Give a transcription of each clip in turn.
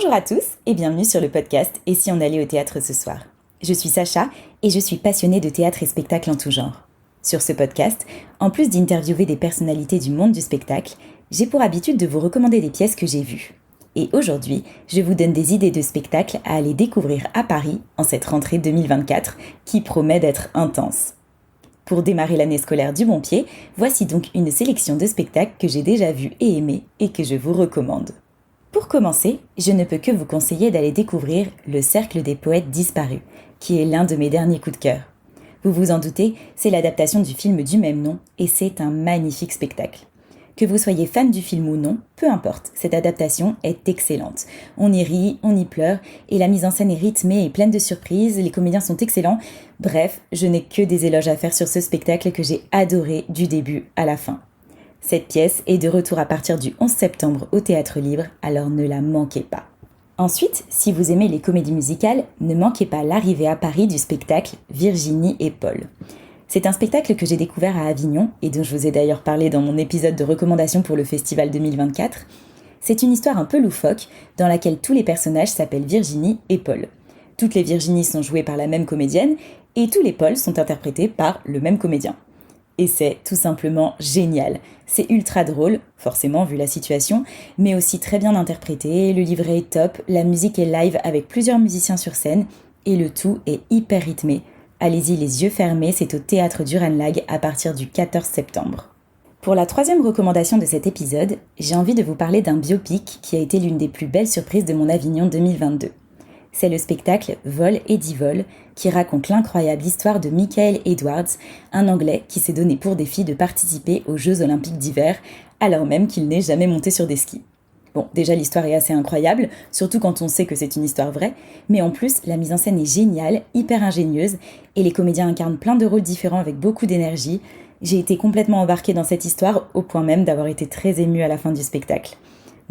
Bonjour à tous et bienvenue sur le podcast Et si on allait au théâtre ce soir. Je suis Sacha et je suis passionnée de théâtre et spectacle en tout genre. Sur ce podcast, en plus d'interviewer des personnalités du monde du spectacle, j'ai pour habitude de vous recommander des pièces que j'ai vues. Et aujourd'hui, je vous donne des idées de spectacles à aller découvrir à Paris en cette rentrée 2024 qui promet d'être intense. Pour démarrer l'année scolaire du bon pied, voici donc une sélection de spectacles que j'ai déjà vus et aimés et que je vous recommande. Pour commencer, je ne peux que vous conseiller d'aller découvrir Le Cercle des Poètes Disparus, qui est l'un de mes derniers coups de cœur. Vous vous en doutez, c'est l'adaptation du film du même nom et c'est un magnifique spectacle. Que vous soyez fan du film ou non, peu importe, cette adaptation est excellente. On y rit, on y pleure, et la mise en scène est rythmée et pleine de surprises, les comédiens sont excellents. Bref, je n'ai que des éloges à faire sur ce spectacle que j'ai adoré du début à la fin. Cette pièce est de retour à partir du 11 septembre au Théâtre Libre, alors ne la manquez pas. Ensuite, si vous aimez les comédies musicales, ne manquez pas l'arrivée à Paris du spectacle Virginie et Paul. C'est un spectacle que j'ai découvert à Avignon, et dont je vous ai d'ailleurs parlé dans mon épisode de recommandation pour le Festival 2024. C'est une histoire un peu loufoque, dans laquelle tous les personnages s'appellent Virginie et Paul. Toutes les Virginies sont jouées par la même comédienne, et tous les Pauls sont interprétés par le même comédien. Et c'est tout simplement génial. C'est ultra drôle, forcément vu la situation, mais aussi très bien interprété, le livret est top, la musique est live avec plusieurs musiciens sur scène, et le tout est hyper rythmé. Allez-y les yeux fermés, c'est au Théâtre du Ranelagh à partir du 14 septembre. Pour la troisième recommandation de cet épisode, j'ai envie de vous parler d'un biopic qui a été l'une des plus belles surprises de mon Avignon 2022. C'est le spectacle Vol et Divol qui raconte l'incroyable histoire de Michael Edwards, un Anglais qui s'est donné pour défi de participer aux Jeux Olympiques d'hiver, alors même qu'il n'est jamais monté sur des skis. Bon, déjà l'histoire est assez incroyable, surtout quand on sait que c'est une histoire vraie, mais en plus la mise en scène est géniale, hyper ingénieuse, et les comédiens incarnent plein de rôles différents avec beaucoup d'énergie. J'ai été complètement embarquée dans cette histoire, au point même d'avoir été très émue à la fin du spectacle.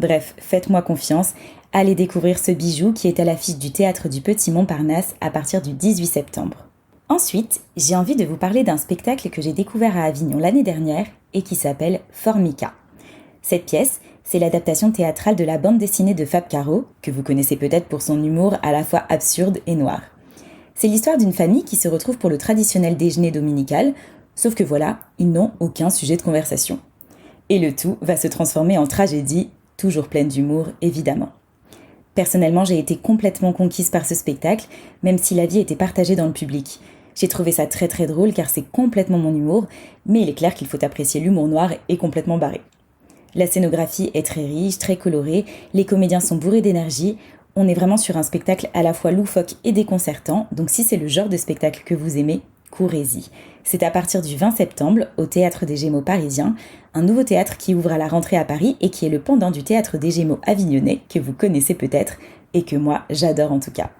Bref, faites-moi confiance, allez découvrir ce bijou qui est à l'affiche du Théâtre du Petit Montparnasse à partir du 18 septembre. Ensuite, j'ai envie de vous parler d'un spectacle que j'ai découvert à Avignon l'année dernière et qui s'appelle Formica. Cette pièce, c'est l'adaptation théâtrale de la bande dessinée de Fab Caro, que vous connaissez peut-être pour son humour à la fois absurde et noir. C'est l'histoire d'une famille qui se retrouve pour le traditionnel déjeuner dominical, sauf que voilà, ils n'ont aucun sujet de conversation. Et le tout va se transformer en tragédie, toujours pleine d'humour évidemment. Personnellement, j'ai été complètement conquise par ce spectacle, même si l'avis était partagé dans le public. J'ai trouvé ça très très drôle car c'est complètement mon humour, mais il est clair qu'il faut apprécier l'humour noir et complètement barré. La scénographie est très riche, très colorée, les comédiens sont bourrés d'énergie, on est vraiment sur un spectacle à la fois loufoque et déconcertant, donc si c'est le genre de spectacle que vous aimez, courez-y. C'est à partir du 20 septembre au Théâtre des Gémeaux parisien, un nouveau théâtre qui ouvre à la rentrée à Paris et qui est le pendant du Théâtre des Gémeaux avignonnais, que vous connaissez peut-être, et que moi j'adore en tout cas.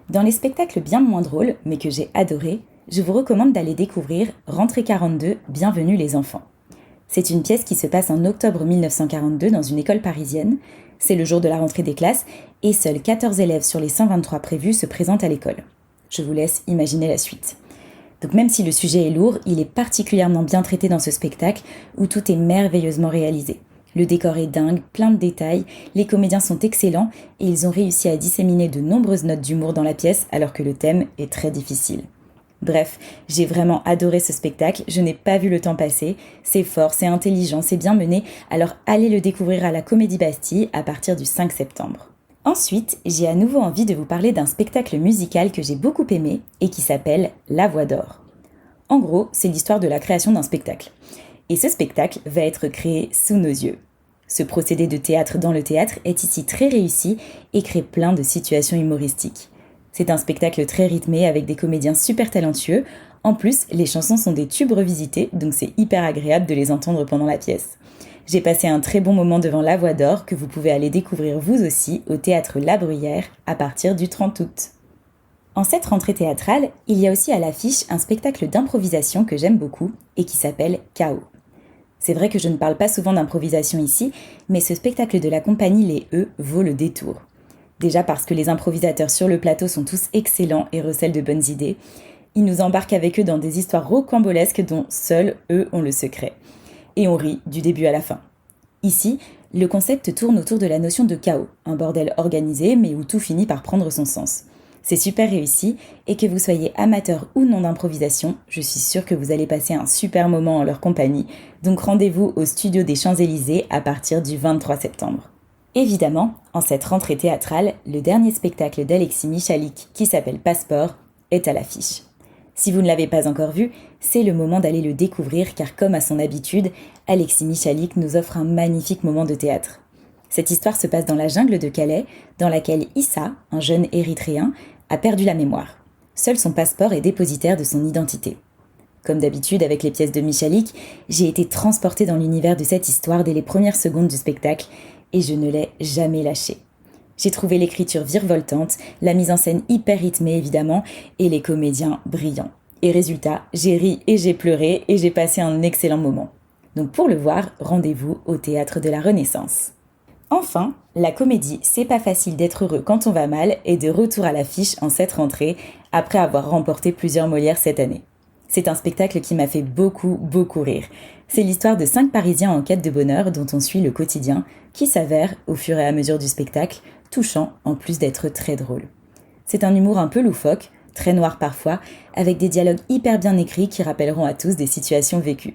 Dans les spectacles bien moins drôles, mais que j'ai adorés, je vous recommande d'aller découvrir Rentrée 42, Bienvenue les enfants. C'est une pièce qui se passe en octobre 1942 dans une école parisienne. C'est le jour de la rentrée des classes et seuls 14 élèves sur les 123 prévus se présentent à l'école. Je vous laisse imaginer la suite. Donc même si le sujet est lourd, il est particulièrement bien traité dans ce spectacle où tout est merveilleusement réalisé. Le décor est dingue, plein de détails, les comédiens sont excellents et ils ont réussi à disséminer de nombreuses notes d'humour dans la pièce alors que le thème est très difficile. Bref, j'ai vraiment adoré ce spectacle, je n'ai pas vu le temps passer, c'est fort, c'est intelligent, c'est bien mené, alors allez le découvrir à la Comédie Bastille à partir du 5 septembre. Ensuite, j'ai à nouveau envie de vous parler d'un spectacle musical que j'ai beaucoup aimé et qui s'appelle La Voix d'Or. En gros, c'est l'histoire de la création d'un spectacle. Et ce spectacle va être créé sous nos yeux. Ce procédé de théâtre dans le théâtre est ici très réussi et crée plein de situations humoristiques. C'est un spectacle très rythmé avec des comédiens super talentueux. En plus, les chansons sont des tubes revisités, donc c'est hyper agréable de les entendre pendant la pièce. J'ai passé un très bon moment devant La Voix d'Or que vous pouvez aller découvrir vous aussi au Théâtre La Bruyère à partir du 30 août. En cette rentrée théâtrale, il y a aussi à l'affiche un spectacle d'improvisation que j'aime beaucoup et qui s'appelle Chaos. C'est vrai que je ne parle pas souvent d'improvisation ici, mais ce spectacle de la compagnie Les E vaut le détour. Déjà parce que les improvisateurs sur le plateau sont tous excellents et recèlent de bonnes idées. Ils nous embarquent avec eux dans des histoires rocambolesques dont seuls eux ont le secret. Et on rit du début à la fin. Ici, le concept tourne autour de la notion de chaos, un bordel organisé mais où tout finit par prendre son sens. C'est super réussi et que vous soyez amateur ou non d'improvisation, je suis sûre que vous allez passer un super moment en leur compagnie, donc rendez-vous au Studio des Champs-Élysées à partir du 23 septembre. Évidemment, en cette rentrée théâtrale, le dernier spectacle d'Alexis Michalik, qui s'appelle Passeport, est à l'affiche. Si vous ne l'avez pas encore vu, c'est le moment d'aller le découvrir car comme à son habitude, Alexis Michalik nous offre un magnifique moment de théâtre. Cette histoire se passe dans la jungle de Calais, dans laquelle Issa, un jeune érythréen, a perdu la mémoire. Seul son passeport est dépositaire de son identité. Comme d'habitude avec les pièces de Michalik, j'ai été transportée dans l'univers de cette histoire dès les premières secondes du spectacle et je ne l'ai jamais lâchée. J'ai trouvé l'écriture virevoltante, la mise en scène hyper rythmée évidemment et les comédiens brillants. Et résultat, j'ai ri et j'ai pleuré et j'ai passé un excellent moment. Donc pour le voir, rendez-vous au Théâtre de la Renaissance. Enfin, la comédie C'est pas facile d'être heureux quand on va mal est de retour à l'affiche en cette rentrée après avoir remporté plusieurs Molières cette année. C'est un spectacle qui m'a fait beaucoup rire. C'est l'histoire de 5 Parisiens en quête de bonheur dont on suit le quotidien, qui s'avère, au fur et à mesure du spectacle, touchant en plus d'être très drôle. C'est un humour un peu loufoque, très noir parfois, avec des dialogues hyper bien écrits qui rappelleront à tous des situations vécues.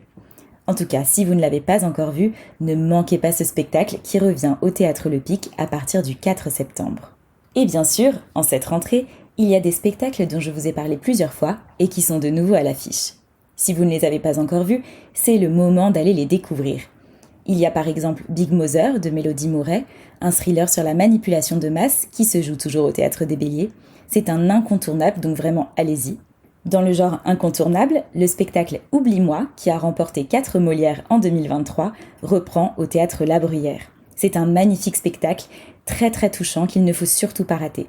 En tout cas, si vous ne l'avez pas encore vu, ne manquez pas ce spectacle qui revient au Théâtre Le Pic à partir du 4 septembre. Et bien sûr, en cette rentrée, il y a des spectacles dont je vous ai parlé plusieurs fois et qui sont de nouveau à l'affiche. Si vous ne les avez pas encore vus, c'est le moment d'aller les découvrir. Il y a par exemple Big Mother de Mélodie Mouret, un thriller sur la manipulation de masse qui se joue toujours au Théâtre des Béliers. C'est un incontournable, donc vraiment allez-y. Dans le genre incontournable, le spectacle Oublie-moi, qui a remporté 4 Molières en 2023, reprend au Théâtre La Bruyère. C'est un magnifique spectacle, très touchant qu'il ne faut surtout pas rater.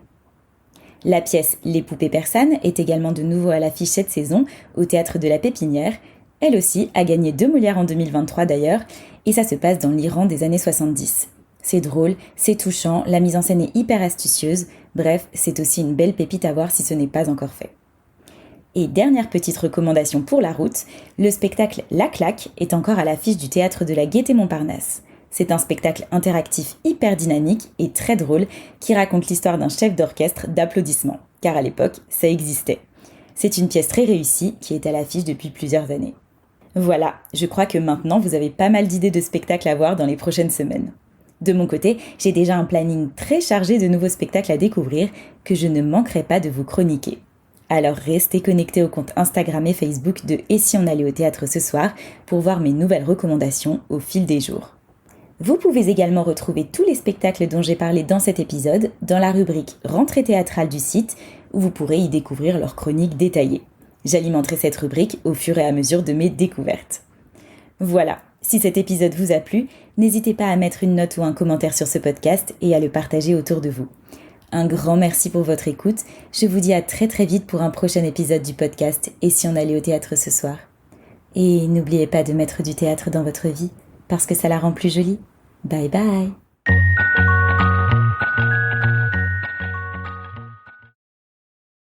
La pièce Les Poupées Persanes est également de nouveau à l'affiche cette saison au Théâtre de la Pépinière. Elle aussi a gagné 2 Molières en 2023 d'ailleurs, et ça se passe dans l'Iran des années 70. C'est drôle, c'est touchant, la mise en scène est hyper astucieuse, bref, c'est aussi une belle pépite à voir si ce n'est pas encore fait. Et dernière petite recommandation pour la route, le spectacle La Claque est encore à l'affiche du Théâtre de la Gaîté-Montparnasse. C'est un spectacle interactif hyper dynamique et très drôle qui raconte l'histoire d'un chef d'orchestre d'applaudissements, car à l'époque, ça existait. C'est une pièce très réussie qui est à l'affiche depuis plusieurs années. Voilà, je crois que maintenant vous avez pas mal d'idées de spectacles à voir dans les prochaines semaines. De mon côté, j'ai déjà un planning très chargé de nouveaux spectacles à découvrir que je ne manquerai pas de vous chroniquer. Alors restez connectés au compte Instagram et Facebook de Et si on allait au théâtre ce soir pour voir mes nouvelles recommandations au fil des jours. Vous pouvez également retrouver tous les spectacles dont j'ai parlé dans cet épisode dans la rubrique Rentrée théâtrale du site où vous pourrez y découvrir leurs chroniques détaillées. J'alimenterai cette rubrique au fur et à mesure de mes découvertes. Voilà, si cet épisode vous a plu, n'hésitez pas à mettre une note ou un commentaire sur ce podcast et à le partager autour de vous. Un grand merci pour votre écoute, je vous dis à très vite pour un prochain épisode du podcast Et si on allait au théâtre ce soir. Et n'oubliez pas de mettre du théâtre dans votre vie, parce que ça la rend plus jolie. Bye bye.